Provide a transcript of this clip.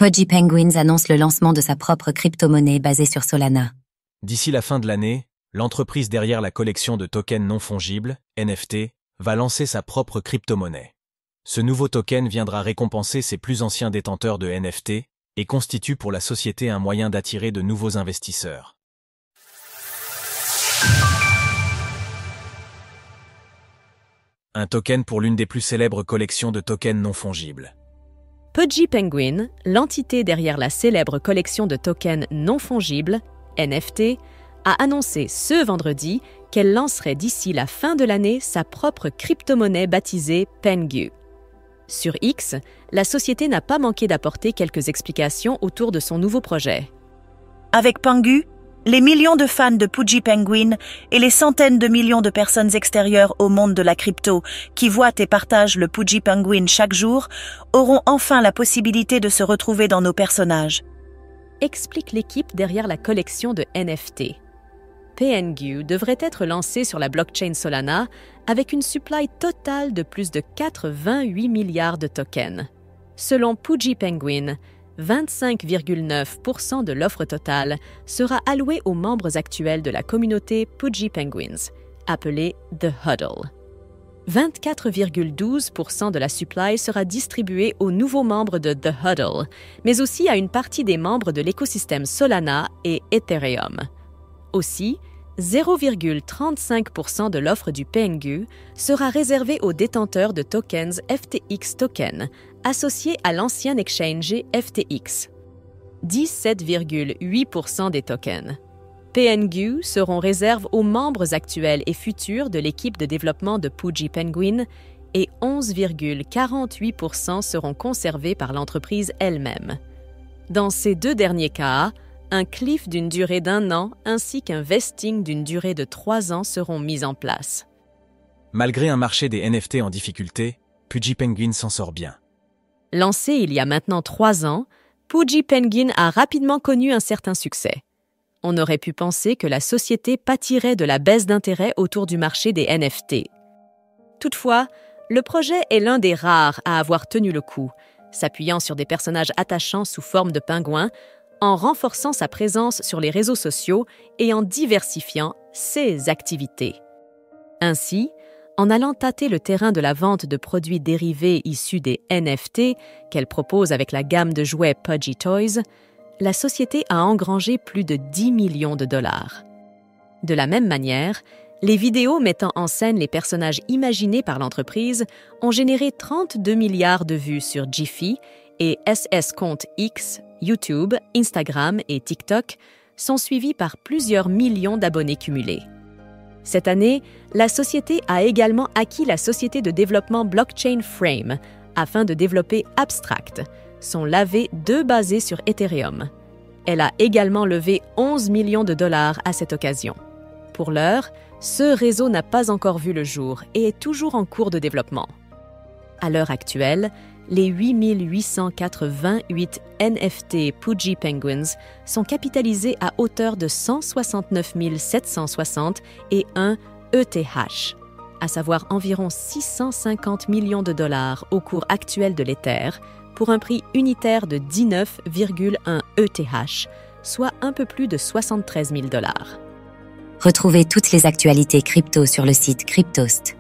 Pudgy Penguins annonce le lancement de sa propre crypto-monnaie basée sur Solana. D'ici la fin de l'année, l'entreprise derrière la collection de tokens non fongibles, NFT, va lancer sa propre crypto-monnaie. Ce nouveau token viendra récompenser ses plus anciens détenteurs de NFT et constitue pour la société un moyen d'attirer de nouveaux investisseurs. Un token pour l'une des plus célèbres collections de tokens non fongibles. Pudgy Penguin, l'entité derrière la célèbre collection de tokens non fongibles, NFT, a annoncé ce vendredi qu'elle lancerait d'ici la fin de l'année sa propre crypto-monnaie baptisée Pengu. Sur X, la société n'a pas manqué d'apporter quelques explications autour de son nouveau projet. Avec Pengu, les millions de fans de Pudgy Penguin et les centaines de millions de personnes extérieures au monde de la crypto qui voient et partagent le Pudgy Penguin chaque jour auront enfin la possibilité de se retrouver dans nos personnages. Explique l'équipe derrière la collection de NFT. Pengu devrait être lancé sur la blockchain Solana avec une supply totale de plus de 88 milliards de tokens. Selon Pudgy Penguin, 25,9% de l'offre totale sera allouée aux membres actuels de la communauté Pudgy Penguins, appelée The Huddle. 24,12% de la supply sera distribuée aux nouveaux membres de The Huddle, mais aussi à une partie des membres de l'écosystème Solana et Ethereum. Aussi, 0,35% de l'offre du Pengu sera réservée aux détenteurs de tokens FTX Token, associés à l'ancien exchange FTX. 17,8% des tokens. Pengu seront réservés aux membres actuels et futurs de l'équipe de développement de Pudgy Penguin et 11,48% seront conservés par l'entreprise elle-même. Dans ces deux derniers cas, un cliff d'une durée d'1 an ainsi qu'un vesting d'une durée de 3 ans seront mis en place. Malgré un marché des NFT en difficulté, Pudgy Penguin s'en sort bien. Lancé il y a maintenant 3 ans, Pudgy Penguin a rapidement connu un certain succès. On aurait pu penser que la société pâtirait de la baisse d'intérêt autour du marché des NFT. Toutefois, le projet est l'un des rares à avoir tenu le coup, s'appuyant sur des personnages attachants sous forme de pingouins, en renforçant sa présence sur les réseaux sociaux et en diversifiant ses activités. Ainsi, en allant tâter le terrain de la vente de produits dérivés issus des NFT qu'elle propose avec la gamme de jouets Pudgy Toys, la société a engrangé plus de 10 millions de dollars. De la même manière, les vidéos mettant en scène les personnages imaginés par l'entreprise ont généré 32 milliards de vues sur Giphy et SS Compte X, YouTube, Instagram et TikTok sont suivis par plusieurs millions d'abonnés cumulés. Cette année, la société a également acquis la société de développement blockchain Frame afin de développer Abstract, son lavé 2 basé sur Ethereum. Elle a également levé 11 millions de dollars à cette occasion. Pour l'heure, ce réseau n'a pas encore vu le jour et est toujours en cours de développement. À l'heure actuelle, les 8888 NFT Pudgy Penguins sont capitalisés à hauteur de 169 760 et 1 ETH, à savoir environ 650 millions de dollars au cours actuel de l'Ether, pour un prix unitaire de 19,1 ETH, soit un peu plus de 73 000 dollars. Retrouvez toutes les actualités crypto sur le site cryptost.fr.